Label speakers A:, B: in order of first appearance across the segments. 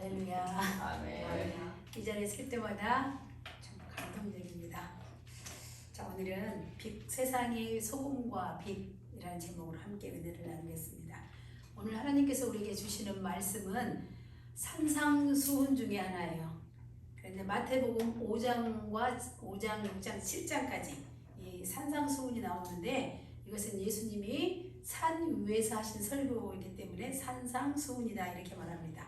A: 할렐루야.
B: 아멘.
A: 이 자리에 설 때마다 참 감동적입니다. 자, 오늘은 세상의 소금과 빛이라는 제목으로 함께 은혜를 나누겠습니다. 오늘 하나님께서 우리에게 주시는 말씀은 산상수훈 중에 하나예요. 그런데 마태복음 5장, 6장, 7장까지 이 산상수훈이 나오는데 이것은 예수님이 산 위에서 하신 설교이기 때문에 산상수훈이다 이렇게 말합니다.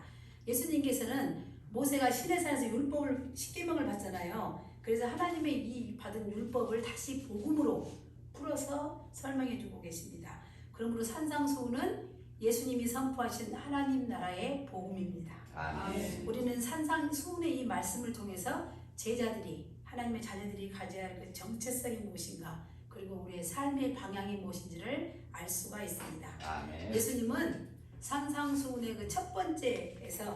A: 예수님께서는 모세가 시내산에서 율법을 10계명을 받잖아요. 그래서 하나님의 이 받은 율법을 다시 복음으로 풀어서 설명해 주고 계십니다. 그러므로 산상수훈은 예수님이 선포하신 하나님 나라의 복음입니다.
B: 아멘.
A: 우리는 산상수훈의 이 말씀을 통해서 제자들이 하나님의 자녀들이 가져야 할 그 정체성이 무엇인가 그리고 우리의 삶의 방향이 무엇인지를 알 수가 있습니다.
B: 아멘.
A: 예수님은 산상수훈의 그 첫 번째에서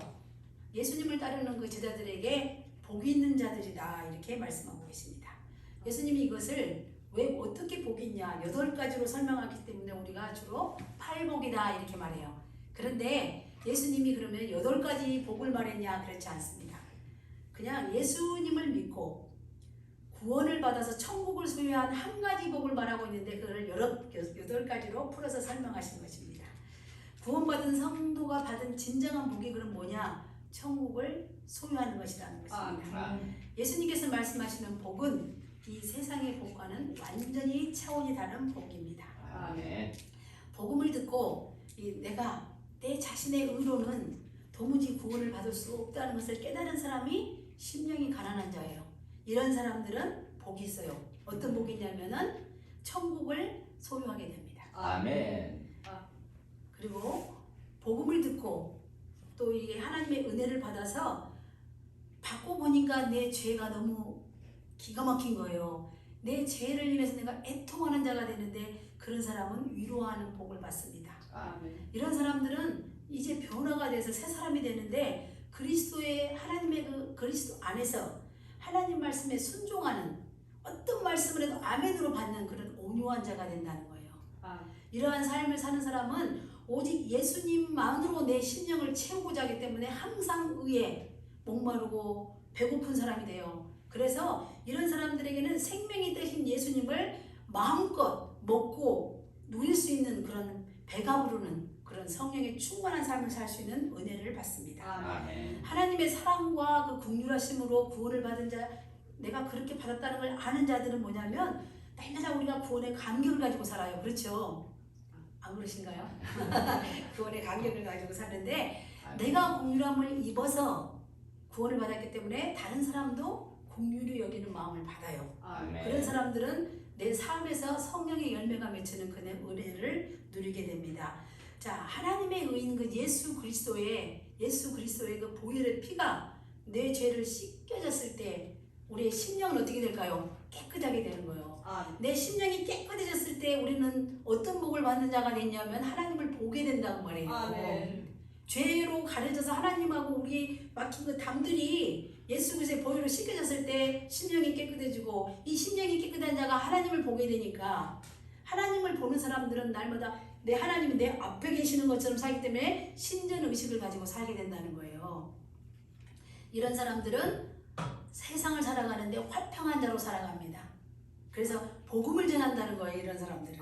A: 예수님을 따르는 그 제자들에게 복이 있는 자들이다 이렇게 말씀하고 계십니다. 예수님이 이것을 왜 어떻게 복이 있냐 8가지로 설명하기 때문에 우리가 주로 8복이다 이렇게 말해요. 그런데 예수님이 그러면 8가지 복을 말했냐 그렇지 않습니다. 그냥 예수님을 믿고 구원을 받아서 천국을 소유한 한 가지 복을 말하고 있는데 그걸 8가지로 풀어서 설명하신 것입니다. 구원받은 성도가 받은 진정한 복이 그럼 뭐냐? 천국을 소유하는 것이라는 것입니다. 예수님께서 말씀하시는 복은 이 세상의 복과는 완전히 차원이 다른 복입니다.
B: 아멘.
A: 복음을 듣고 내가 내 자신의 의로는 도무지 구원을 받을 수 없다는 것을 깨달은 사람이 심령이 가난한 자예요. 이런 사람들은 복이 있어요. 어떤 복이 있냐면은 천국을 소유하게 됩니다.
B: 아멘.
A: 그리고 복음을 듣고 또 이게 하나님의 은혜를 받아서 받고 보니까 내 죄가 너무 기가 막힌 거예요. 내 죄를 인해서 내가 애통하는 자가 되는데 그런 사람은 위로하는 복을 받습니다.
B: 아멘.
A: 이런 사람들은 이제 변화가 돼서 새 사람이 되는데 그리스도의 하나님의 그 그리스도 안에서 하나님 말씀에 순종하는 어떤 말씀을 해도 아멘으로 받는 그런 온유한 자가 된다는 거예요. 이러한 삶을 사는 사람은 오직 예수님만으로 내 심령을 채우고자 하기 때문에 항상 의에 목마르고 배고픈 사람이 돼요. 그래서 이런 사람들에게는 생명이 되신 예수님을 마음껏 먹고 누릴 수 있는 그런 배가 부르는 그런 성령의 충만한 삶을 살 수 있는 은혜를 받습니다.
B: 아멘.
A: 하나님의 사랑과 그 긍휼하심으로 구원을 받은 자, 내가 그렇게 받았다는 걸 아는 자들은 뭐냐면 날마다 우리가 구원의 감격을 가지고 살아요. 그렇죠? 안 그러신가요? 구원의 감격을 가지고 사는데 내가 긍휼함을 입어서 구원을 받았기 때문에 다른 사람도 긍휼히 여기는 마음을 받아요.
B: 아멘.
A: 그런 사람들은 내 삶에서 성령의 열매가 맺히는 그 은혜를 누리게 됩니다. 자, 하나님의 의인 그 예수 그리스도의 그 보혈의 피가 내 죄를 씻겨졌을 때 우리의 심령은 어떻게 될까요? 깨끗하게 되는 거예요. 내 심령이 깨끗해졌을 때 우리는 어떤 복을 받는 자가 됐냐면 하나님을 보게 된다고 말해요. 죄로 가려져서 하나님하고 우리 막힌 그 담들이 예수 그리스도의 보혈로 씻겨졌을 때 심령이 깨끗해지고 이 심령이 깨끗한 자가 하나님을 보게 되니까 하나님을 보는 사람들은 날마다 내 하나님이 내 앞에 계시는 것처럼 살기 때문에 신전 의식을 가지고 살게 된다는 거예요. 이런 사람들은 세상을 살아가는데 화평한 자로 살아갑니다. 그래서 복음을 전한다는 거예요. 이런 사람들은.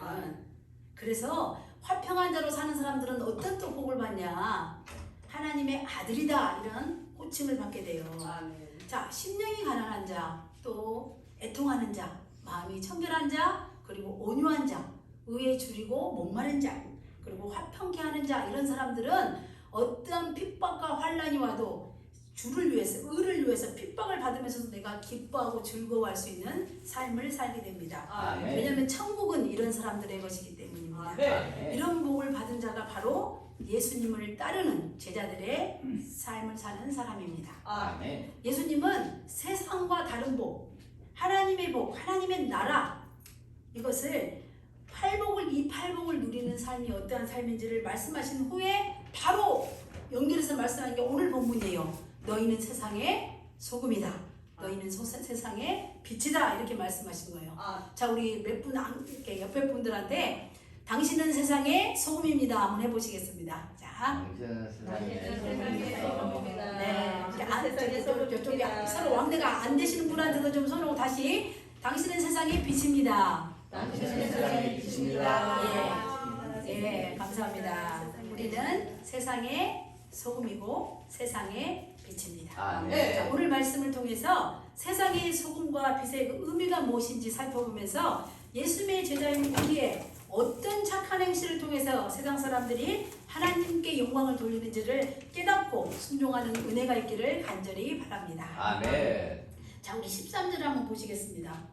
A: 그래서 화평한 자로 사는 사람들은 어떤 또 복을 받냐? 하나님의 아들이다 이런 호칭을 받게 돼요. 자, 심령이 가난한 자, 또 애통하는 자, 마음이 청결한 자, 그리고 온유한 자, 의에 줄이고 목마른 자, 그리고 화평케 하는 자 이런 사람들은 어떠한 핍박과 환난이 와도 주를 위해서, 의를 위해서 핍박을 받으면서도 내가 기뻐하고 즐거워할 수 있는 삶을 살게 됩니다. 왜냐하면 천국은 이런 사람들의 것이기 때문입니다. 이런 복을 받은 자가 바로 예수님을 따르는 제자들의 삶을 사는 사람입니다. 예수님은 세상과 다른 복, 하나님의 복, 하나님의 나라 이것을 이 8복을 누리는 삶이 어떠한 삶인지를 말씀하신 후에 바로 연결해서 말씀하는 게 오늘 본문이에요. 너희는 세상의 소금이다. 너희는 세상의 빛이다. 이렇게 말씀하신 거예요. 자, 우리 몇 분 옆에 분들한테 당신은 세상의 소금입니다. 한번 해보시겠습니다. 자,
B: 당신은 세상의 소금입니다.
A: 네.
C: 세상의
A: 저쪽에
C: 소금입니다.
A: 서로 왕래가 안 되시는 분한테도 좀 손을 다시 당신은 세상의 빛입니다.
B: 당신은 세상의 빛입니다.
A: 예, 감사합니다. 우리는 세상의 소금이고 세상의 빛입니다.
B: 아멘.
A: 자, 오늘 말씀을 통해서 세상의 소금과 빛의 그 의미가 무엇인지 살펴보면서 예수님의 제자인 우리의 어떤 착한 행실을 통해서 세상 사람들이 하나님께 영광을 돌리는지를 깨닫고 순종하는 은혜가 있기를 간절히 바랍니다.
B: 아멘.
A: 자, 우리 13절 한번 보시겠습니다.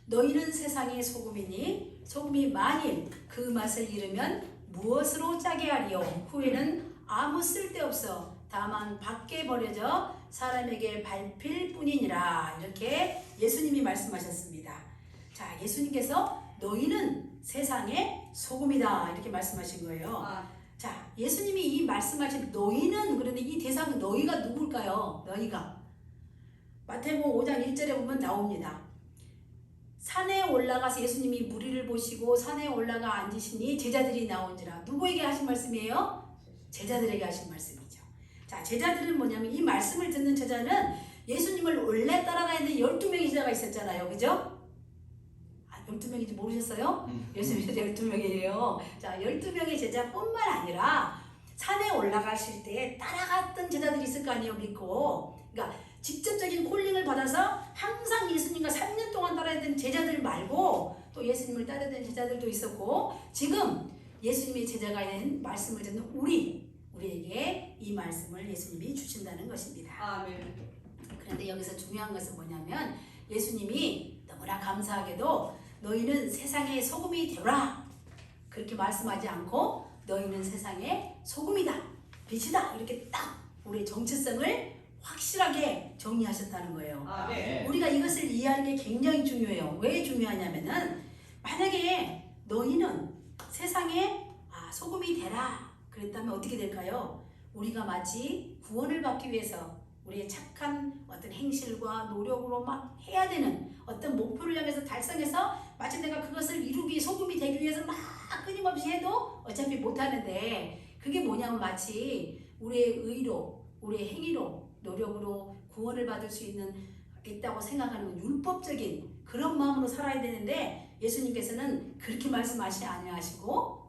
A: 너희는 세상의 소금이니 소금이 만일 그 맛을 잃으면 무엇으로 짜게 하리요? 후에는 아무 쓸데없어 다만 밖에 버려져 사람에게 밟힐 뿐이니라. 이렇게 예수님이 말씀하셨습니다. 자, 예수님께서 너희는 세상의 소금이다 이렇게 말씀하신 거예요. 자, 예수님이 이 말씀하신 너희는, 그런데 이 대상 너희가 누굴까요? 너희가 마태복음 5장 1절에 보면 나옵니다. 산에 올라가서 예수님이 무리를 보시고 산에 올라가 앉으시니 제자들이 나온지라. 누구에게 하신 말씀이에요? 제자들에게 하신 말씀이죠. 자, 제자들은 뭐냐면 이 말씀을 듣는 제자는 예수님을 원래 따라다니는 12명의 제자가 있었잖아요. 그죠? 12명인지 모르셨어요? 예수님이 12명이에요. 자, 12명의 제자뿐만 아니라 산에 올라가실 때 따라갔던 제자들이 있을 거 아니에요. 믿고. 그러니까 직접적인 콜링을 받아서 항상 예수님과 3년 동안 따라다니던 제자들 말고 또 예수님을 따르던 제자들도 있었고, 지금 예수님의 제자가 된 말씀을 듣는 우리에게 이 말씀을 예수님이 주신다는 것입니다.
C: 아멘.
A: 그런데 여기서 중요한 것은 뭐냐면 예수님이 너무나 감사하게도 너희는 세상의 소금이 되라 그렇게 말씀하지 않고 너희는 세상의 소금이다, 빛이다 이렇게 딱 우리의 정체성을 확실하게 정리하셨다는 거예요.
C: 아멘.
A: 우리가 이것을 이해하는 게 굉장히 중요해요. 왜 중요하냐면은 만약에 너희는 세상의 소금이 되라 그랬다면 어떻게 될까요? 우리가 마치 구원을 받기 위해서 우리의 착한 어떤 행실과 노력으로 막 해야 되는 어떤 목표를 향해서 달성해서 마치 내가 그것을 이루기 소금이 되기 위해서 막 끊임없이 해도 어차피 못하는데, 그게 뭐냐면 마치 우리의 의로 우리의 행위로 노력으로 구원을 받을 수 있다고 생각하는 율법적인 그런 마음으로 살아야 되는데, 예수님께서는 그렇게 말씀하시지 아니하시고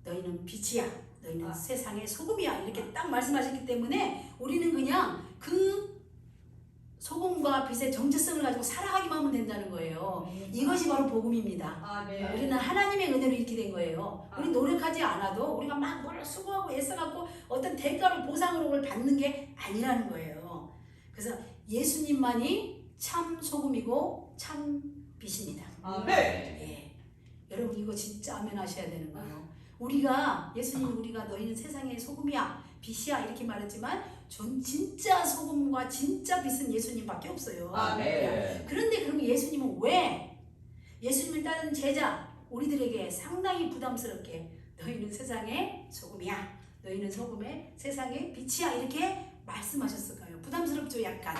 A: 너희는 빛이야, 너희는 세상의 소금이야 이렇게 딱 말씀하셨기 때문에 우리는 그냥 그 소금과 빛의 정체성을 가지고 살아가기만 하면 된다는 거예요. 이것이 바로 복음입니다.
C: 아멘.
A: 우리는 하나님의 은혜로 이렇게 된 거예요. 우리 노력하지 않아도 우리가 막 뭘 수고하고 애써갖고 어떤 대가로 보상으로 그걸 받는 게 아니라는 거예요. 그래서 예수님만이 참 소금이고 참 빛입니다.
C: 아멘.
A: 예. 여러분 이거 진짜 아멘 하셔야 되는 거예요. 우리가 우리가 너희는 세상의 소금이야 빛이야 이렇게 말했지만 전 진짜 소금과 진짜 빛은 예수님밖에 없어요.
B: 아멘.
A: 그런데 그러면 예수님은 왜 예수님을 따르는 제자 우리들에게 상당히 부담스럽게 너희는 세상의 소금이야, 너희는 소금의 세상의 빛이야 이렇게 말씀하셨을까요? 부담스럽죠. 약간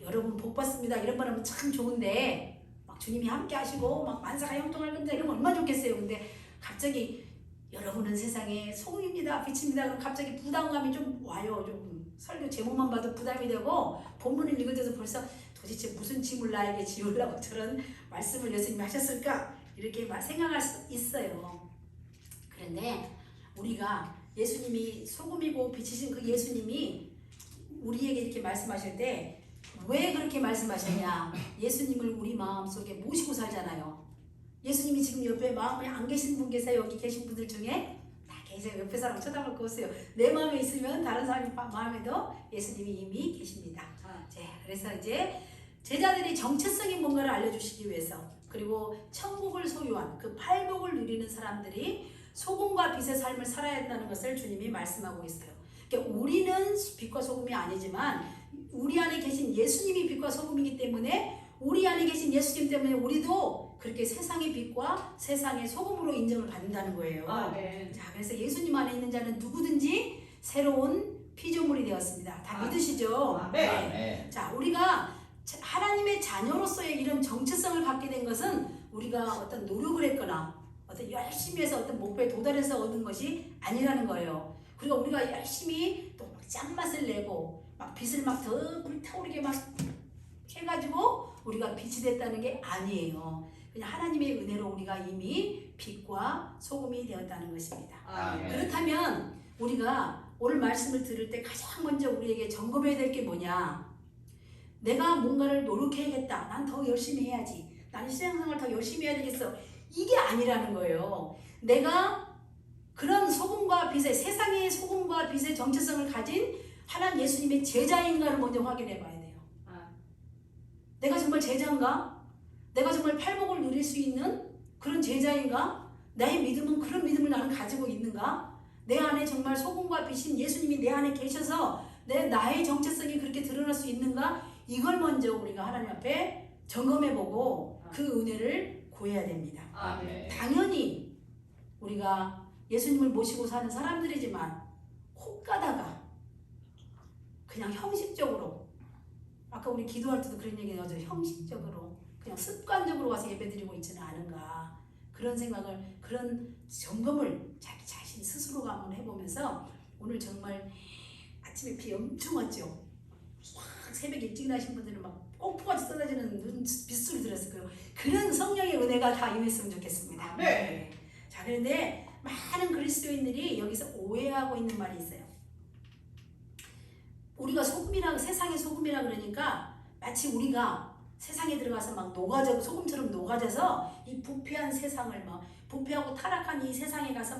A: 여러분 복 받습니다 이런 말 하면 참 좋은데 막 주님이 함께 하시고 막 만사가 형통할 겁니다 이러면 얼마나 좋겠어요. 근데 갑자기 여러분은 세상의 소금입니다 빛입니다 그럼 갑자기 부담감이 좀 와요. 좀 설교 제목만 봐도 부담이 되고 본문을 읽을 때도 벌써 도대체 무슨 짐을 나에게 지우려고 저런 말씀을 예수님이 하셨을까 이렇게 생각할 수 있어요. 그런데 우리가 예수님이 소금이고 빛이신 그 예수님이 우리에게 이렇게 말씀하실 때 왜 그렇게 말씀하셨냐? 예수님을 우리 마음속에 모시고 살잖아요. 예수님이 지금 옆에 마음에 안 계신 분 계세요? 여기 계신 분들 중에 다 계세요. 옆에 사람 쳐다볼 거 없어요. 내 마음에 있으면 다른 사람 마음에도 예수님이 이미 계십니다. 그래서 이제 제자들이 정체성인 뭔가를 알려주시기 위해서, 그리고 천국을 소유한 그 팔복을 누리는 사람들이 소금과 빛의 삶을 살아야 한다는 것을 주님이 말씀하고 있어요. 그러니까 우리는 빛과 소금이 아니지만 우리 안에 계신 예수님이 빛과 소금이기 때문에 우리 안에 계신 예수님 때문에 우리도 그렇게 세상의 빛과 세상의 소금으로 인정을 받는다는 거예요.
C: 아멘.
A: 자, 그래서 예수님 안에 있는 자는 누구든지 새로운 피조물이 되었습니다. 다 믿으시죠?
C: 아멘.
B: 아멘.
A: 자, 우리가 하나님의 자녀로서의 이런 정체성을 갖게 된 것은 우리가 어떤 노력을 했거나 어떤 열심히 해서 어떤 목표에 도달해서 얻은 것이 아니라는 거예요. 그리고 우리가 열심히 또 막 짠맛을 내고 막 빛을 막 더 불타오르게 막 해가지고 우리가 빛이 됐다는 게 아니에요. 그냥 하나님의 은혜로 우리가 이미 빛과 소금이 되었다는 것입니다.
B: 아멘.
A: 그렇다면 우리가 오늘 말씀을 들을 때 가장 먼저 우리에게 점검해야 될 게 뭐냐? 내가 뭔가를 노력해야겠다. 난 더 열심히 해야지. 나는 신앙생활 더 열심히 해야 되겠어. 이게 아니라는 거예요. 내가 그런 소금과 빛의 세상의 소금과 빛의 정체성을 가진 하나님 예수님의 제자인가를 먼저 확인해 봐야 돼요. 내가 정말 제자인가? 내가 정말 팔복을 누릴 수 있는 그런 제자인가? 나의 믿음은 그런 믿음을 나는 가지고 있는가? 내 안에 정말 소금과 빛인 예수님이 내 안에 계셔서 나의 정체성이 그렇게 드러날 수 있는가? 이걸 먼저 우리가 하나님 앞에 점검해보고 그 은혜를 구해야 됩니다.
B: 아멘.
A: 당연히 우리가 예수님을 모시고 사는 사람들이지만 혹 가다가 그냥 형식적으로, 아까 우리 기도할 때도 그런 얘기 나오죠. 형식적으로 그냥 습관적으로 와서 예배드리고 있지는 않은가, 그런 생각을, 그런 점검을 자기 자신 스스로가 한번 해보면서, 오늘 정말 아침에 비 엄청 왔죠. 막 새벽 일찍 나신 분들은 막 폭포같이 쏟아지는 빗소리 들었을 거예요. 그런 성령의 은혜가 다 임했으면 좋겠습니다.
B: 네.
A: 자, 그런데 많은 그리스도인들이 여기서 오해하고 있는 말이 있어요. 우리가 소금이라, 세상의 소금이라 그러니까 마치 우리가 세상에 들어가서 막 녹아져, 소금처럼 녹아져서 이 부패한 세상을, 막 부패하고 타락한 이 세상에 가서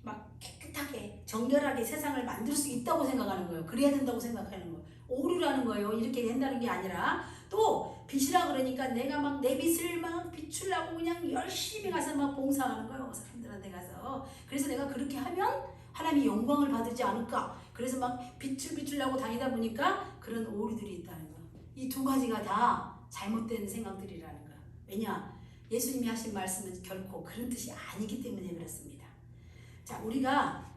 A: 막 깨끗하게 정결하게 세상을 만들 수 있다고 생각하는 거예요. 그래야 된다고 생각하는 거예요. 오류라는 거예요. 이렇게 된다는 게 아니라, 또 빛이라 그러니까 내가 막 내 빛을 막 비추려고 그냥 열심히 가서 막 봉사하는 거예요. 사람들한테 가서. 그래서 내가 그렇게 하면 하나님이 영광을 받지 않을까. 그래서 막 빛을 비추려고 다니다 보니까 그런 오류들이 있다는 거예요. 이 두 가지가 다 잘못된 생각들이라는 거예요. 왜냐? 예수님이 하신 말씀은 결코 그런 뜻이 아니기 때문에 그렇습니다. 자, 우리가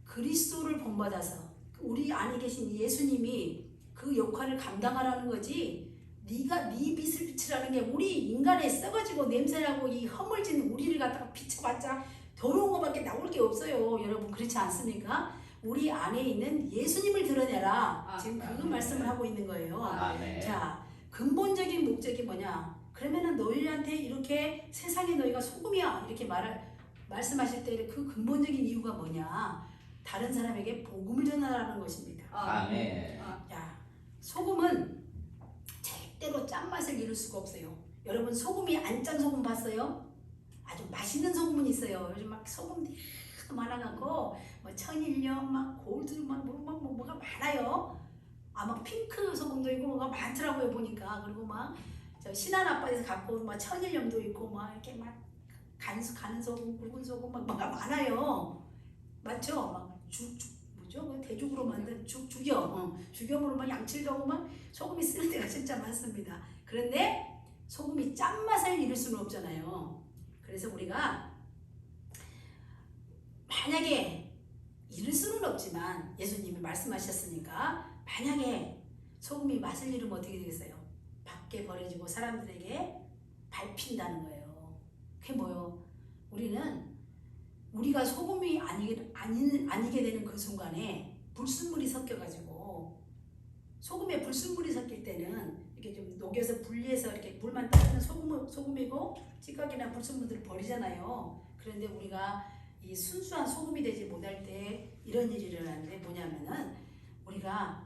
A: 그리스도를 본받아서 우리 안에 계신 예수님이 그 역할을 감당하라는 거지, 네가 네 빛을 비추라는 게, 우리 인간의 썩어지고 냄새나고 이 허물진 우리를 갖다가 비춰봤자 더러운 것밖에 나올 게 없어요. 여러분, 그렇지 않습니까? 우리 안에 있는 예수님을 드러내라. 지금 그 말씀을 하고 있는 거예요.
B: 아멘.
A: 자, 근본적인 목적이 뭐냐? 그러면은 너희한테 이렇게 세상에 너희가 소금이야 이렇게 말씀하실 때 그 근본적인 이유가 뭐냐? 다른 사람에게 복음을 전하라는 것입니다.
B: 아멘.
A: 야, 소금은 절대로 짠맛을 이룰 수가 없어요. 여러분, 소금이 안 짠 소금 봤어요? 아주 맛있는 소금은 있어요. 요즘 막 소금 많아갖고 뭐 천일염, 막 골드, 뭐가 많아요. 막 핑크 소금도 있고 뭐가 많더라고요 보니까. 그리고 막 저 신한 아빠에서 갖고 온 막 천일염도 있고 막 이렇게 막 가는 소금, 굵은 소금 막 뭐가 많아요. 맞죠? 막 뭐죠? 그 대죽으로 만든 죽염, 죽염으로 막 양칠하고 막 소금이 쓰는 데가 진짜 많습니다. 그런데 소금이 짠맛을 이룰 수는 없잖아요. 그래서 우리가 만약에 이룰 수는 없지만 예수님이 말씀하셨으니까, 만약에 소금이 맛을 잃으면 어떻게 되겠어요? 밖에 버려지고 사람들에게 밟힌다는 거예요. 그게 뭐예요? 우리가 소금이 아니게 되는 그 순간에 불순물이 섞여가지고, 소금에 불순물이 섞일 때는 이렇게 좀 녹여서 분리해서 이렇게 물만 따르는 소금이고 찌꺼기나 불순물들을 버리잖아요. 그런데 우리가 이 순수한 소금이 되지 못할 때 이런 일이 일어나는데, 뭐냐면은 우리가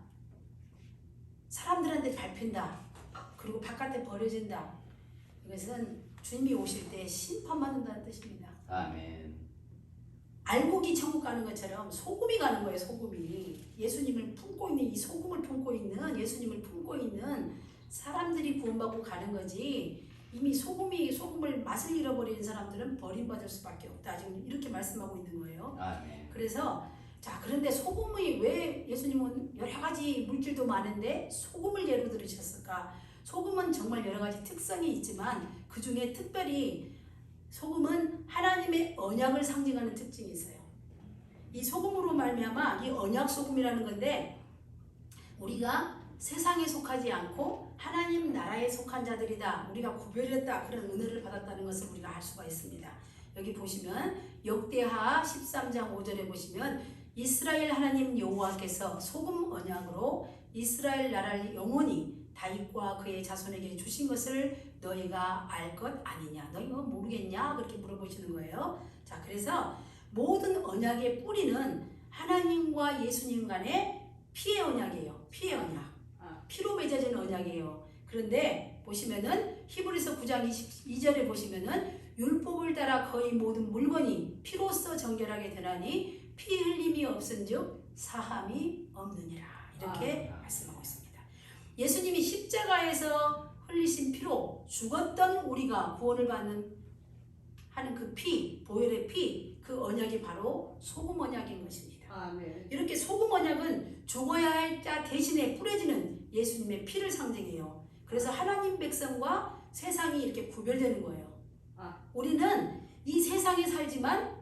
A: 사람들한테 밟힌다, 그리고 바깥에 버려진다. 이것은 주님이 오실 때 심판받는다는 뜻입니다.
B: 아멘.
A: 알곡이 천국 가는 것처럼 소금이 가는 거예요. 소금이 예수님을 품고 있는, 이 소금을 품고 있는, 예수님을 품고 있는 사람들이 구원받고 가는 거지, 이미 소금을 맛을 잃어버리는 사람들은 버림받을 수밖에 없다. 지금 이렇게 말씀하고 있는 거예요.
B: 아멘.
A: 그래서 자, 그런데 소금이 왜, 예수님은 여러 가지 물질도 많은데 소금을 예로 들으셨을까? 소금은 정말 여러 가지 특성이 있지만 그 중에 특별히 소금은 하나님의 언약을 상징하는 특징이 있어요. 이 소금으로 말미암아 이 언약 소금이라는 건데, 우리가 세상에 속하지 않고 하나님 나라에 속한 자들이다, 우리가 구별했다, 그런 은혜를 받았다는 것을 우리가 알 수가 있습니다. 여기 보시면 역대하 13장 5절에 보시면 이스라엘 하나님 여호와께서 소금 언약으로 이스라엘 나라를 영원히 다윗과 그의 자손에게 주신 것을 너희가 알 것 아니냐? 너희가 모르겠냐? 그렇게 물어보시는 거예요. 자, 그래서 모든 언약의 뿌리는 하나님과 예수님 간의 피의 언약이에요. 피의 언약. 피로 맺어진 언약이에요. 그런데 보시면은 히브리서 9장 22절에 보시면은 율법을 따라 거의 모든 물건이 피로써 정결하게 되나니 피 흘림이 없은즉 사함이 없느니라. 이렇게 말씀하고 있습니다. 예수님이 십자가에서 흘리신 피로 죽었던 우리가 구원을 받는 하는 그 피, 보혈의 피, 그 언약이 바로 소금 언약인 것입니다.
C: 아멘.
A: 이렇게 소금 언약은 죽어야 할 자 대신에 뿌려지는 예수님의 피를 상징해요. 그래서 하나님 백성과 세상이 이렇게 구별되는 거예요. 우리는 이 세상에 살지만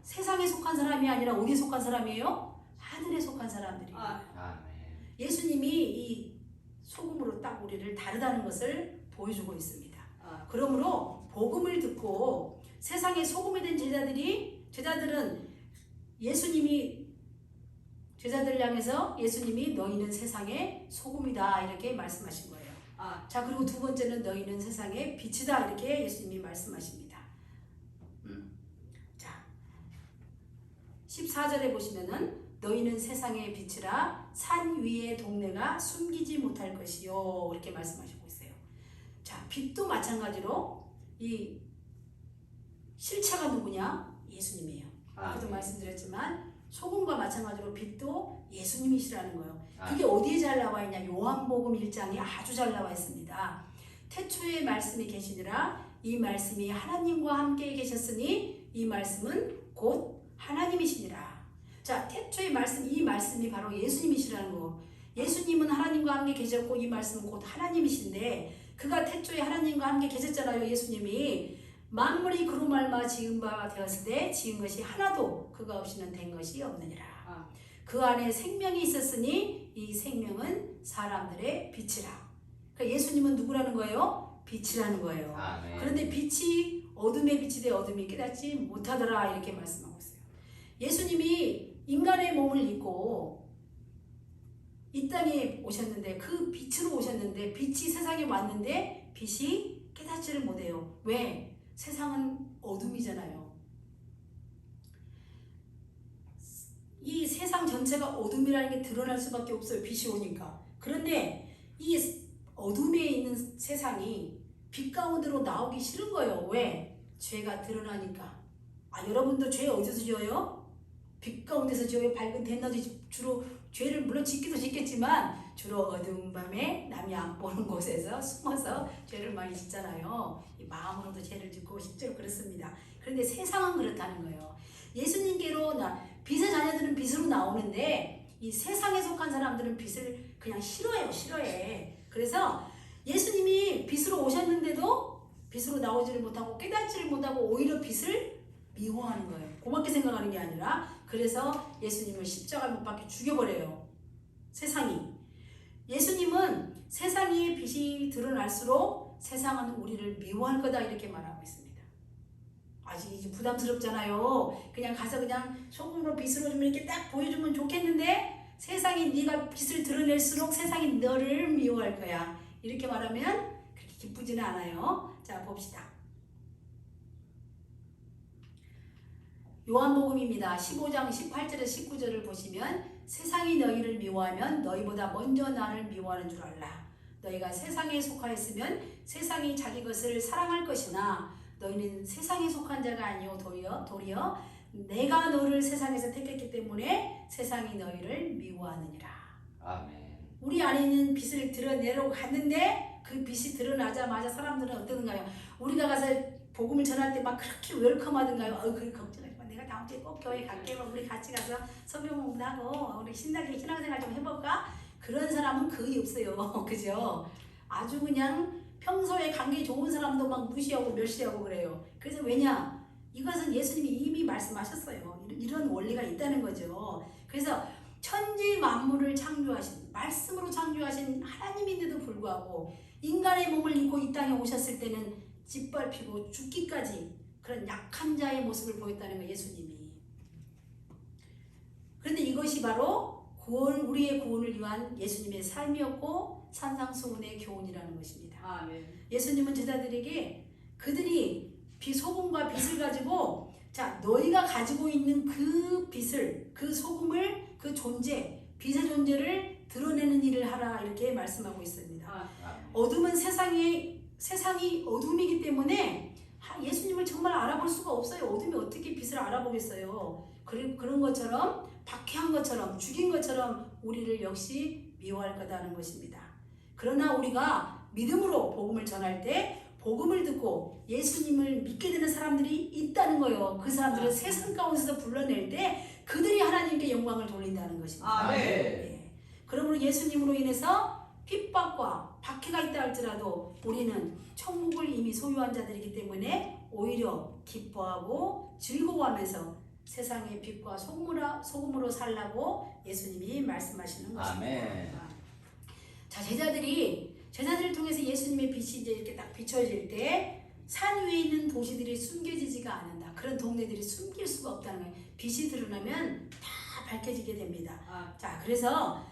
A: 세상에 속한 사람이 아니라 어디에 속한 사람이에요? 하늘에 속한 사람들이에요.
B: 아멘.
A: 예수님이 이 소금으로 딱 우리를 다르다는 것을 보여주고 있습니다. 그러므로 복음을 듣고 세상에 소금이 된 제자들은 예수님이 제자들을 향해서 예수님이 너희는 세상의 소금이다 이렇게 말씀하신 거예요. 자, 그리고 두 번째는 너희는 세상의 빛이다 이렇게 예수님이 말씀하십니다. 자, 14절에 보시면은 너희는 세상의 빛이라 산 위의 동네가 숨기지 못할 것이요 이렇게 말씀하시고 있어요. 자, 빛도 마찬가지로 이 실체가 누구냐? 예수님이에요. 아까도 말씀드렸지만 소금과 마찬가지로 빛도 예수님이시라는 거예요. 그게 어디에 잘 나와 있냐? 요한복음 1장에 아주 잘 나와 있습니다. 태초에 말씀이 계시니라 이 말씀이 하나님과 함께 계셨으니 이 말씀은 곧 하나님이시니라. 자, 태초의 말씀, 이 말씀이 바로 예수님이시라는 거. 예수님은 하나님과 함께 계셨고 이 말씀은 곧 하나님이신데 그가 태초에 하나님과 함께 계셨잖아요. 예수님이 만물이 그로 말미암아 지은 바 되었을 때 지은 것이 하나도 그가 없이는 된 것이 없느니라. 그 안에 생명이 있었으니 이 생명은 사람들의 빛이라. 그러니까 예수님은 누구라는 거예요? 빛이라는 거예요.
B: 아멘.
A: 그런데 빛이 어둠의 빛이 되 어둠이 깨닫지 못하더라 이렇게 말씀하고 있어요. 예수님이 인간의 몸을 입고 이 땅에 오셨는데 그 빛으로 오셨는데 빛이 세상에 왔는데 빛이 깨닫지를 못해요. 왜? 세상은 어둠이잖아요. 이 세상 전체가 어둠이라는 게 드러날 수밖에 없어요. 빛이 오니까. 그런데 이 어둠에 있는 세상이 빛 가운데로 나오기 싫은 거예요. 왜? 죄가 드러나니까. 여러분도 죄 어디서 지어요? 빛 가운데서 지어요? 밝은 대낮에 주로 죄를 물론 짓기도 짓겠지만 주로 어두운 밤에 남이 안 보는 곳에서 숨어서 죄를 많이 짓잖아요. 이 마음으로도 죄를 짓고 실제로 그렇습니다. 그런데 세상은 그렇다는 거예요. 예수님께로 빛의 자녀들은 빛으로 나오는데 이 세상에 속한 사람들은 빛을 그냥 싫어해. 그래서 예수님이 빛으로 오셨는데도 빛으로 나오지를 못하고 깨닫지를 못하고 오히려 빛을 미워하는 거예요. 고맙게 생각하는 게 아니라 그래서 예수님을 십자가에 못 박혀 죽여버려요. 세상이. 예수님은 세상의 빛이 드러날수록 세상은 우리를 미워할 거다 이렇게 말하고 있습니다. 아직 이제 부담스럽잖아요. 그냥 가서 그냥 소금으로 빛으로 좀 이렇게 딱 보여주면 좋겠는데 세상이 네가 빛을 드러낼수록 세상이 너를 미워할 거야. 이렇게 말하면 그렇게 기쁘지는 않아요. 자, 봅시다. 요한복음입니다. 15장 18절에서 19절을 보시면 세상이 너희를 미워하면 너희보다 먼저 나를 미워하는 줄 알라. 너희가 세상에 속하였으면 세상이 자기 것을 사랑할 것이나 너희는 세상에 속한 자가 아니요 도리어 내가 너를 세상에서 택했기 때문에 세상이 너희를 미워하느니라.
B: 아멘.
A: 우리 안에 있는 빛을 드러내려고 갔는데 그 빛이 드러나자마자 사람들은 어떠는가요? 우리가 가서 복음을 전할 때 막 그렇게 웰컴하던가요? 그래 걱정하지 마. 내가 다음 주에 꼭 교회 갈게. 우리 같이 가서 성경 공부하고 우리 신나게 신앙생활 좀 해볼까? 그런 사람은 거의 없어요. 그죠? 아주 그냥 평소에 관계 좋은 사람도 막 무시하고 멸시하고 그래요. 그래서 왜냐? 이것은 예수님이 이미 말씀하셨어요. 이런 원리가 있다는 거죠. 그래서 천지 만물을 창조하신 말씀으로 창조하신 하나님인데도 불구하고 인간의 몸을 입고 이 땅에 오셨을 때는 짓밟히고 죽기까지 그런 약한 자의 모습을 보였다는 거예요. 예수님이. 그런데 이것이 바로 우리의 구원을 위한 예수님의 삶이었고 산상수훈의 교훈이라는 것입니다.
C: 아멘.
A: 예수님은 제자들에게 그들이 소금과 빛을 가지고 자 너희가 가지고 있는 그 빛을 그 소금을 그 존재 빛의 존재를 드러내는 일을 하라 이렇게 말씀하고 있습니다.
B: 아멘.
A: 어둠은 세상이 어둠이기 때문에 예수님을 정말 알아볼 수가 없어요. 어둠이 어떻게 빛을 알아보겠어요. 그런 것처럼 박해한 것처럼 죽인 것처럼 우리를 역시 미워할 거다는 것입니다. 그러나 우리가 믿음으로 복음을 전할 때 복음을 듣고 예수님을 믿게 되는 사람들이 있다는 거예요. 그 사람들을 세상 가운데서 불러낼 때 그들이 하나님께 영광을 돌린다는 것입니다.
C: 아멘.
A: 네. 그러므로 예수님으로 인해서 핍박과 박해가 있다 할지라도 우리는 천국을 이미 소유한 자들이기 때문에 오히려 기뻐하고 즐거워하면서 세상의 빛과 소금으로 살라고 예수님이 말씀하시는 것입니다.
B: 아멘.
A: 자, 제자들을 통해서 예수님의 빛이 이제 이렇게 딱 비춰질 때 산 위에 있는 도시들이 숨겨지지가 않는다. 그런 동네들이 숨길 수가 없다는 거예요. 빛이 드러나면 다 밝혀지게 됩니다. 자, 그래서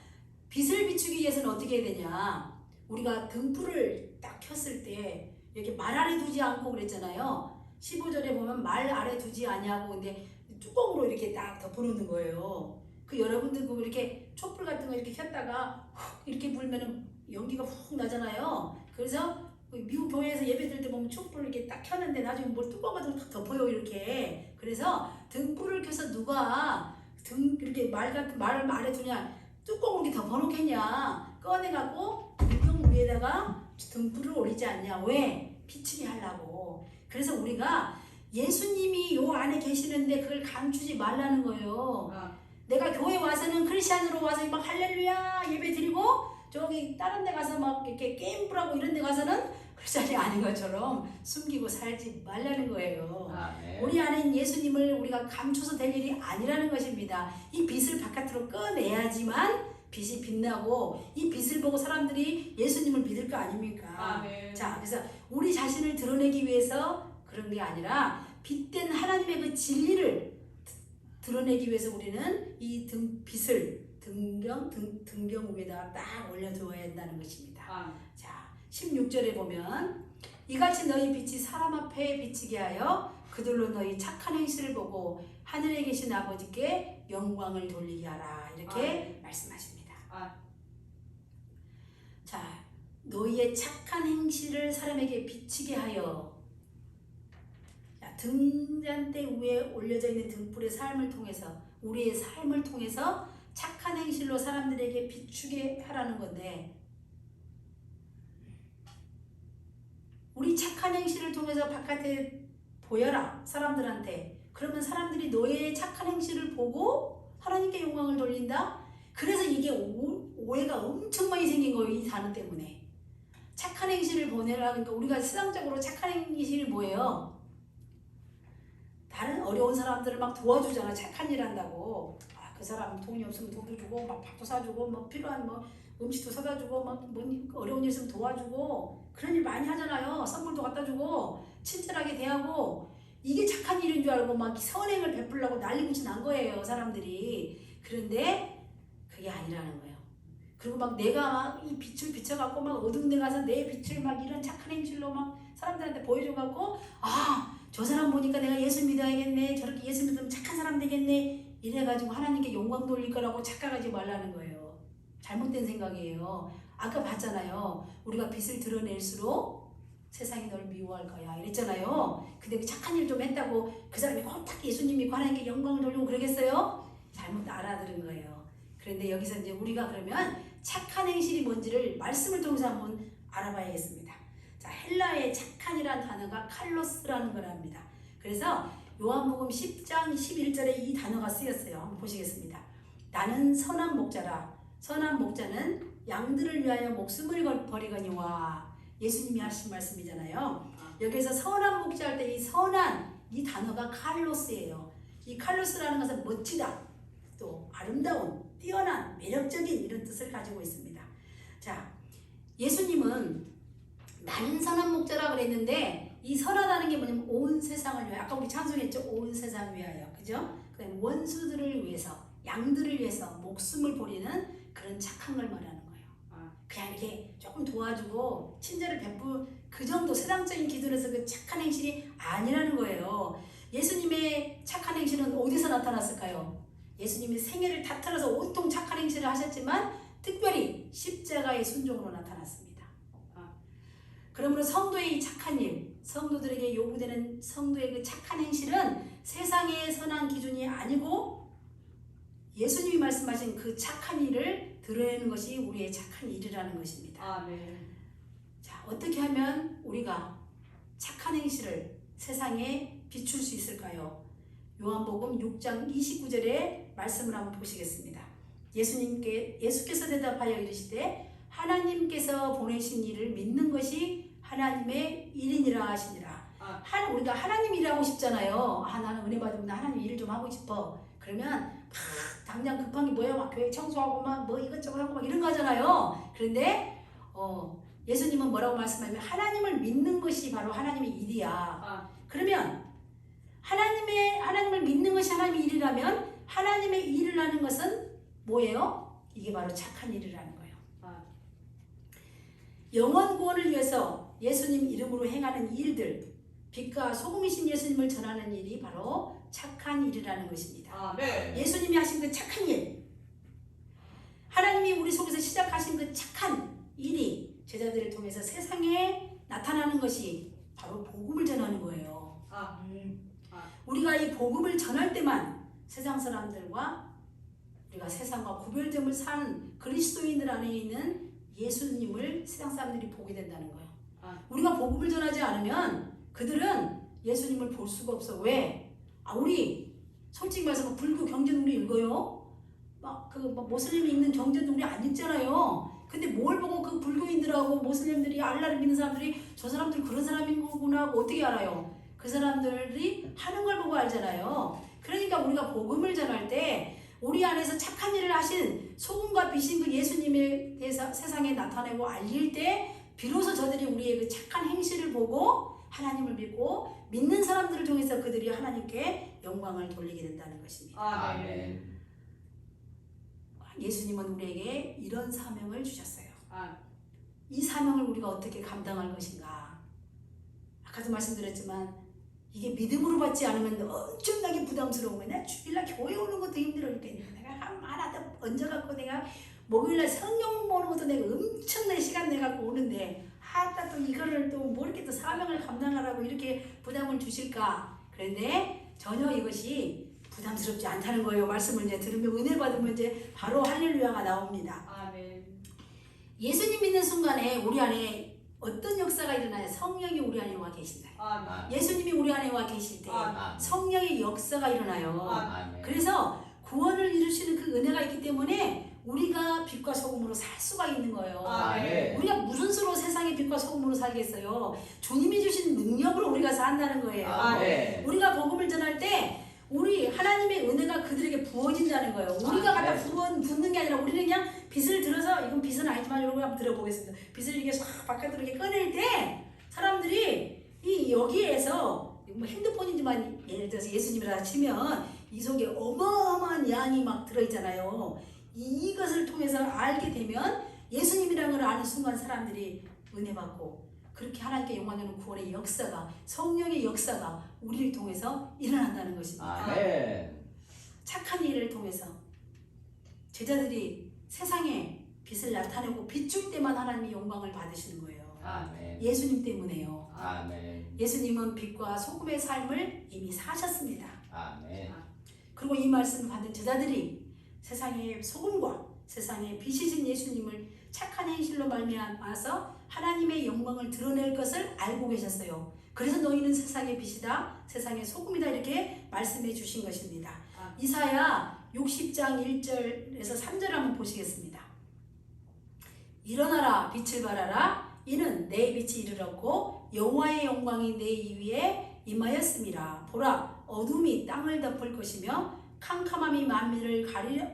A: 빛을 비추기 위해서는 어떻게 해야 되냐? 우리가 등불을 딱 켰을 때 여기 말 아래 두지 않고 그랬잖아요. 15절에 보면 말 아래 두지 아니하고 근데 뚜껑으로 이렇게 딱 덮어놓는 거예요. 그 여러분들 보면 이렇게 촛불 같은 거 이렇게 켰다가 훅 이렇게 불면은 연기가 훅 나잖아요. 그래서 미국 교회에서 예배 드릴 때 보면 촛불 이렇게 딱 켰는데 나중에 뭐 뚜껑 같은 거 딱 덮어요 이렇게. 그래서 등불을 켜서 누가 이렇게 말 아래 두냐 뚜껑을 이렇게 덮어놓겠냐 꺼내갖고 등불 위에다가 등불을 올리지 않냐. 왜? 비치게 하려고. 그래서 우리가 예수님이 요 안에 계시는데 그걸 감추지 말라는 거예요. 내가 교회 와서는 크리스찬으로 와서 막 할렐루야 예배 드리고 저기 다른 데 가서 막 이렇게 게임부라고 이런 데 가서는 크리스찬이 아닌 것처럼 숨기고 살지 말라는 거예요.
B: 아멘.
A: 우리 안에 있는 예수님을 우리가 감춰서 될 일이 아니라는 것입니다. 이 빛을 바깥으로 꺼내야지만 빛이 빛나고 이 빛을 보고 사람들이 예수님을 믿을 거 아닙니까?
C: 아멘.
A: 자, 그래서 우리 자신을 드러내기 위해서 그런 게 아니라 빛된 하나님의 그 진리를 드러내기 위해서 우리는 이 빛을 등경 위에다가 딱 올려두어야 한다는 것입니다. 자, 16절에 보면 이같이 너희 빛이 사람 앞에 비치게 하여 그들로 너희 착한 행실을 보고 하늘에 계신 아버지께 영광을 돌리게 하라 이렇게 말씀하십니다. 자, 너희의 착한 행실을 사람에게 비치게 하여 등잔대 위에 올려져 있는 등불의 삶을 통해서 우리의 삶을 통해서 착한 행실로 사람들에게 비추게 하라는 건데 우리 착한 행실을 통해서 바깥에 보여라 사람들한테. 그러면 사람들이 너의 착한 행실을 보고 하나님께 영광을 돌린다. 그래서 이게 오해가 엄청 많이 생긴 거예요. 이 단어 때문에. 착한 행실을 보내라. 그러니까 우리가 세상적으로 착한 행실이 뭐예요? 다른 어려운 사람들을 막 도와주잖아. 착한 일 한다고. 그 사람 돈이 없으면 돈도 주고 막 밥도 사주고 뭐 필요한 뭐 음식도 사다 주고 막 어려운 일 있으면 도와주고 그런 일 많이 하잖아요. 선물도 갖다 주고 친절하게 대하고 이게 착한 일인 줄 알고 막 선행을 베풀려고 난리붙이 난 거예요. 사람들이. 그런데 그게 아니라는 거예요. 그리고 막 내가 막 이 빛을 비춰갖고 막 어두운 데 가서 내 빛을 막 이런 착한 행실로 막 사람들한테 보여줘갖고 저 사람 보니까 내가 예수 믿어야겠네. 저렇게 예수 믿으면 착한 사람 되겠네. 이래가지고 하나님께 영광 돌릴 거라고 착각하지 말라는 거예요. 잘못된 생각이에요. 아까 봤잖아요. 우리가 빛을 드러낼수록 세상이 널 미워할 거야 이랬잖아요. 근데 그 착한 일 좀 했다고 그 사람이 딱 예수님 믿고 하나님께 영광을 돌리고 그러겠어요? 잘못 알아들은 거예요. 그런데 여기서 이제 우리가 그러면 착한 행실이 뭔지를 말씀을 통해서 한번 알아봐야겠습니다. 자, 헬라의 착한이라는 단어가 칼로스라는 거랍니다. 그래서 요한복음 10장 11절에 이 단어가 쓰였어요. 한번 보시겠습니다. 나는 선한 목자라. 선한 목자는 양들을 위하여 목숨을 버리거니와. 예수님이 하신 말씀이잖아요. 여기서 선한 목자 할 때 이 선한 이 단어가 칼로스예요. 이 칼로스라는 것은 멋지다, 또 아름다운, 뛰어난, 매력적인 이런 뜻을 가지고 있습니다. 자, 예수님은 나는 선한 목자라 그랬는데 이 선하다는 게 뭐냐면 온 세상을 위하여. 아까 우리 찬송했죠. 온 세상을 위하여. 그죠? 그 다음에 원수들을 위해서 양들을 위해서 목숨을 버리는 그런 착한 걸 말하는 거예요. 그냥 이렇게 조금 도와주고 친절을 베푸 그 정도 세상적인 기준에서 그 착한 행실이 아니라는 거예요. 예수님의 착한 행실은 어디서 나타났을까요? 예수님이 생애를 다 털어서 온통 착한 행실을 하셨지만 특별히 십자가의 순종으로 나타났습니다. 그러므로 성도의 이 착한 일, 성도들에게 요구되는 성도의 그 착한 행실은 세상의 선한 기준이 아니고 예수님이 말씀하신 그 착한 일을 드러내는 것이 우리의 착한 일이라는 것입니다.
C: 아멘.
A: 자, 어떻게 하면 우리가 착한 행실을 세상에 비출 수 있을까요? 요한복음 6장 29절의 말씀을 한번 보시겠습니다. 예수께서 대답하여 이르시되 하나님께서 보내신 일을 믿는 것이 하나님의 일이니라 하시니라. 우리가 하나님 일하고 싶잖아요. 나는 은혜 받으면 하나님 일을 좀 하고 싶어. 그러면 막 당장 급한 게 뭐야? 막 교회 청소하고 막 뭐 이것저것 하고 막 이런 거 하잖아요. 그런데 예수님은 뭐라고 말씀하냐면 하나님을 믿는 것이 바로 하나님의 일이야. 그러면 하나님을 믿는 것이 하나님의 일이라면 하나님의 일을 하는 것은 뭐예요? 이게 바로 착한 일이라는 거예요. 영원 구원을 위해서 예수님 이름으로 행하는 일들, 빛과 소금이신 예수님을 전하는 일이 바로 착한 일이라는 것입니다.
C: 아멘.
A: 예수님이 하신 그 착한 일, 하나님이 우리 속에서 시작하신 그 착한 일이 제자들을 통해서 세상에 나타나는 것이 바로 복음을 전하는 거예요. 우리가 이 복음을 전할 때만 세상 사람들과 우리가 세상과 구별점을 사는 그리스도인들 안에 있는 예수님을 세상 사람들이 보게 된다는 거예요. 우리가 복음을 전하지 않으면 그들은 예수님을 볼 수가 없어. 왜? 우리 솔직히 말해서 불교 경전 우리 읽어요? 모슬림이 읽는 경전도 우리 안 읽잖아요. 근데 뭘 보고 그 불교인들하고 모슬림들이 알라를 믿는 사람들이 저 사람들 그런 사람인 거구나 하고 어떻게 알아요? 그 사람들이 하는 걸 보고 알잖아요. 그러니까 우리가 복음을 전할 때 우리 안에서 착한 일을 하신 소금과 빛인 그 예수님에 대해서 세상에 나타내고 알릴 때 비로소 저들이 우리의 그 착한 행실을 보고 하나님을 믿고 믿는 사람들을 통해서 그들이 하나님께 영광을 돌리게 된다는 것입니다.
C: 아멘.
A: 예수님은 우리에게 이런 사명을 주셨어요. 이 사명을 우리가 어떻게 감당할 것인가? 아까도 말씀드렸지만 이게 믿음으로 받지 않으면 엄청나게 부담스러운 거야. 내가 주일날 교회 오는 것도 힘들어 죽겠네. 내가 하나도 얹어갖고 내가 목요일날 성경 보는 것도 내가 엄청나게 시간 내갖고 오는데 또 이거를 또 뭐 이렇게 또 사명을 감당하라고 이렇게 부담을 주실까? 그런데 전혀 이것이 부담스럽지 않다는 거예요. 말씀을 이제 들으면 은혜 받으면 이제 바로 할렐루야가 나옵니다.
C: 아멘.
A: 예수님 믿는 순간에 우리 안에 어떤 역사가 일어나요? 성령이 우리 안에 와 계신다. 예수님이 우리 안에 와 계실 때 성령의 역사가 일어나요. 그래서 구원을 이루시는 그 은혜가 있기 때문에 우리가 빛과 소금으로 살 수가 있는 거예요. 우리가 무슨 수로 세상의 빛과 소금으로 살겠어요? 주님이 주신 능력으로 우리가 산다는 거예요. 우리가 복음을 전할 때 우리 하나님의 은혜가 그들에게 부어진다는 거예요. 우리가 갖다 붓는 게 아니라 우리는 그냥 빗을 들어서 이건 빗은 아니지만 여러분 한번 들어보겠습니다. 빗을 이렇게 싹 바깥으로 이렇게 꺼낼 때 사람들이 이 여기에서 뭐 핸드폰이지만 예를 들어서 예수님이라 치면 이 속에 어마어마한 양이 막 들어있잖아요. 이것을 통해서 알게 되면 예수님이라는 걸 아는 순간 사람들이 은혜 받고 그렇게 하나님께 영광 되는 구원의 역사가 성령의 역사가 우리를 통해서 일어난다는 것입니다. 착한 일을 통해서 제자들이 세상에 빛을 나타내고 비출 때만 하나님의 영광을 받으시는 거예요. 예수님 때문에요. 예수님은 빛과 소금의 삶을 이미 사셨습니다. 그리고 이 말씀을 받은 제자들이 세상의 소금과 세상의 빛이신 예수님을 착한 행실로 말미암아서 하나님의 영광을 드러낼 것을 알고 계셨어요. 그래서 너희는 세상의 빛이다, 세상의 소금이다 이렇게 말씀해 주신 것입니다. 이사야 60장 1절에서 3절 한번 보시겠습니다. 일어나라 빛을 발하라 이는 내 빛이 이르렀고 여호와의 영광이 내 위에 임하였음이라. 보라 어둠이 땅을 덮을 것이며 캄캄함이 만민을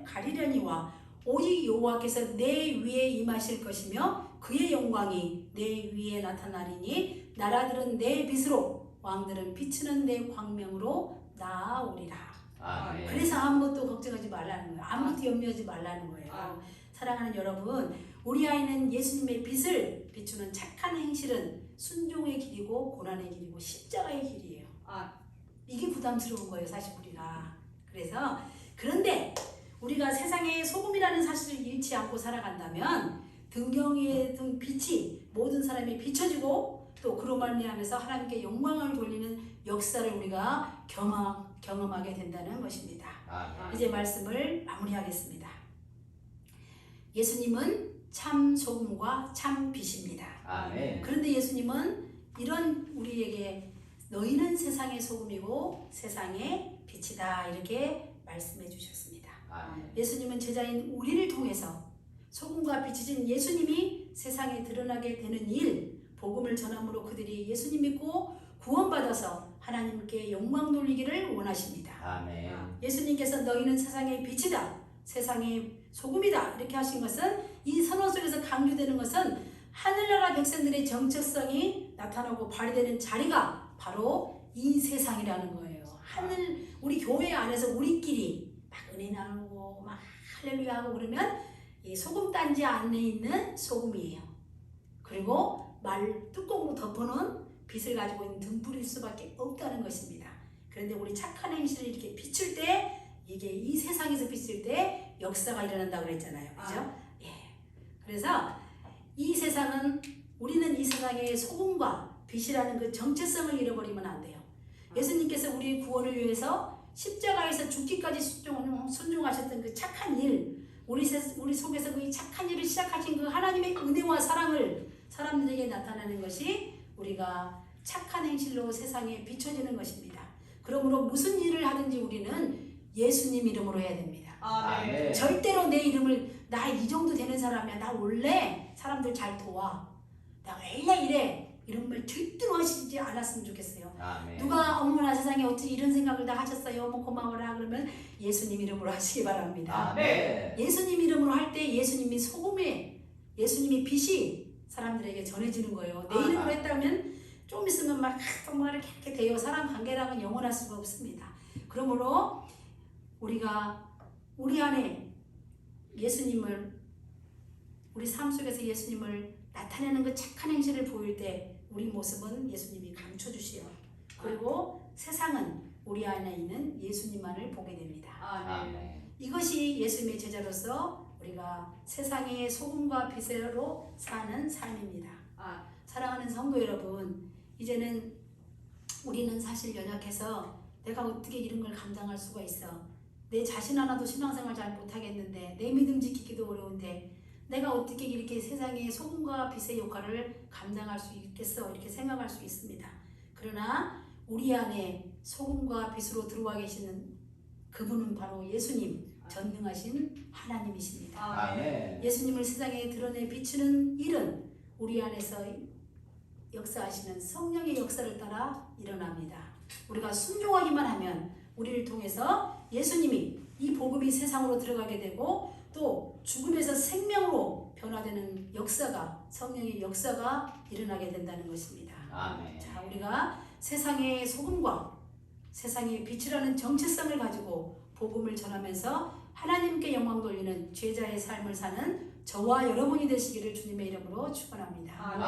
A: 가리려니와 오직 여호와께서 내 위에 임하실 것이며 그의 영광이 내 위에 나타나리니 나라들은 내 빛으로 왕들은 비추는 내 광명으로 나아오리라.
B: 아멘.
A: 그래서 아무것도 걱정하지 말라는 거예요. 아무것도 염려하지 말라는 거예요. 사랑하는 여러분, 우리 아이는 예수님의 빛을 비추는 착한 행실은 순종의 길이고 고난의 길이고 십자가의 길이에요. 이게 부담스러운 거예요, 사실 우리가. 그래서 그런데 우리가 세상의 소금이라는 사실을 잃지 않고 살아간다면 등경의 등 빛이 모든 사람이 비춰지고 또 그로 말미암아서 하나님께 영광을 돌리는 역사를 우리가 경험하게 된다는 것입니다.
B: 아멘.
A: 이제 말씀을 마무리하겠습니다. 예수님은 참 소금과 참 빛입니다.
B: 아멘.
A: 그런데 예수님은 이런 우리에게 너희는 세상의 소금이고 세상의 빛이다 이렇게 말씀해 주셨습니다.
B: 아멘.
A: 예수님은 제자인 우리를 통해서 소금과 빛이신 예수님이 세상에 드러나게 되는 일, 복음을 전함으로 그들이 예수님 믿고 구원받아서 하나님께 영광 돌리기를 원하십니다.
B: 아멘.
A: 예수님께서 너희는 세상의 빛이다, 세상의 소금이다 이렇게 하신 것은 이 선언 속에서 강조되는 것은 하늘나라 백성들의 정체성이 나타나고 발휘되는 자리가 바로 이 세상이라는 거예요. 하늘 우리 교회 안에서 우리끼리 막 은혜 나누고 막 할렐루야 하고 그러면 이 소금단지 안에 있는 소금이에요. 그리고 말 뚜껑으로 덮어놓은 빛을 가지고 있는 등불일 수밖에 없다는 것입니다. 그런데 우리 착한 행실을 이렇게 비출 때 이게 이 세상에서 비칠 때 역사가 일어난다고 그랬잖아요. 그죠? 예. 그래서 이 세상은 우리는 이 세상의 소금과 빛이라는 그 정체성을 잃어버리면 안 돼요. 예수님께서 우리 구원을 위해서 십자가에서 죽기까지 순종하셨던 그 착한 일, 우리 속에서 그 착한 일을 시작하신 그 하나님의 은혜와 사랑을 사람들에게 나타내는 것이 우리가 착한 행실로 세상에 비춰지는 것입니다. 그러므로 무슨 일을 하든지 우리는 예수님 이름으로 해야 됩니다.
B: 아멘.
A: 절대로 내 이름을 나 이 정도 되는 사람이야, 나 원래 사람들 잘 도와, 나 원래 이래, 이런 말 절대로 하시지 않았으면 좋겠어요.
B: 아멘.
A: 누가 어머나 세상에 어찌 이런 생각을 다 하셨어요, 뭐 고마워라 그러면 예수님 이름으로 하시기 바랍니다.
B: 아멘.
A: 예수님 이름으로 할 때 예수님이 소금에 예수님이 빛이 사람들에게 전해지는 거예요. 내 이름으로 했다면 좀 있으면 막 정말 이렇게 돼요. 사람 관계랑은 영원할 수가 없습니다. 그러므로 우리가 우리 안에 예수님을 우리 삶 속에서 예수님을 나타내는 그 착한 행실을 보일 때 우리 모습은 예수님이 감춰주시요. 그리고 세상은 우리 안에 있는 예수님만을 보게 됩니다.
B: 아멘.
A: 이것이 예수님의 제자로서 우리가 세상의 소금과 빛으로 사는 삶입니다. 사랑하는 성도 여러분, 이제는 우리는 사실 연약해서 내가 어떻게 이런 걸 감당할 수가 있어. 내 자신 하나도 신앙생활 잘 못하겠는데, 내 믿음 지키기도 어려운데 내가 어떻게 이렇게 세상의 소금과 빛의 역할을 감당할 수 있겠어, 이렇게 생각할 수 있습니다. 그러나 우리 안에 소금과 빛으로 들어와 계시는 그분은 바로 예수님, 전능하신 하나님이십니다.
B: 아멘.
A: 예수님을 세상에 드러내 비추는 일은 우리 안에서 역사하시는 성령의 역사를 따라 일어납니다. 우리가 순종하기만 하면 우리를 통해서 예수님이 이 복음이 세상으로 들어가게 되고 또 죽음에서 생명으로 변화되는 역사가, 성령의 역사가 일어나게 된다는 것입니다.
B: 아멘.
A: 자, 우리가 세상의 소금과 세상의 빛이라는 정체성을 가지고 복음을 전하면서 하나님께 영광 돌리는 제자의 삶을 사는 저와 여러분이 되시기를 주님의 이름으로 축원합니다.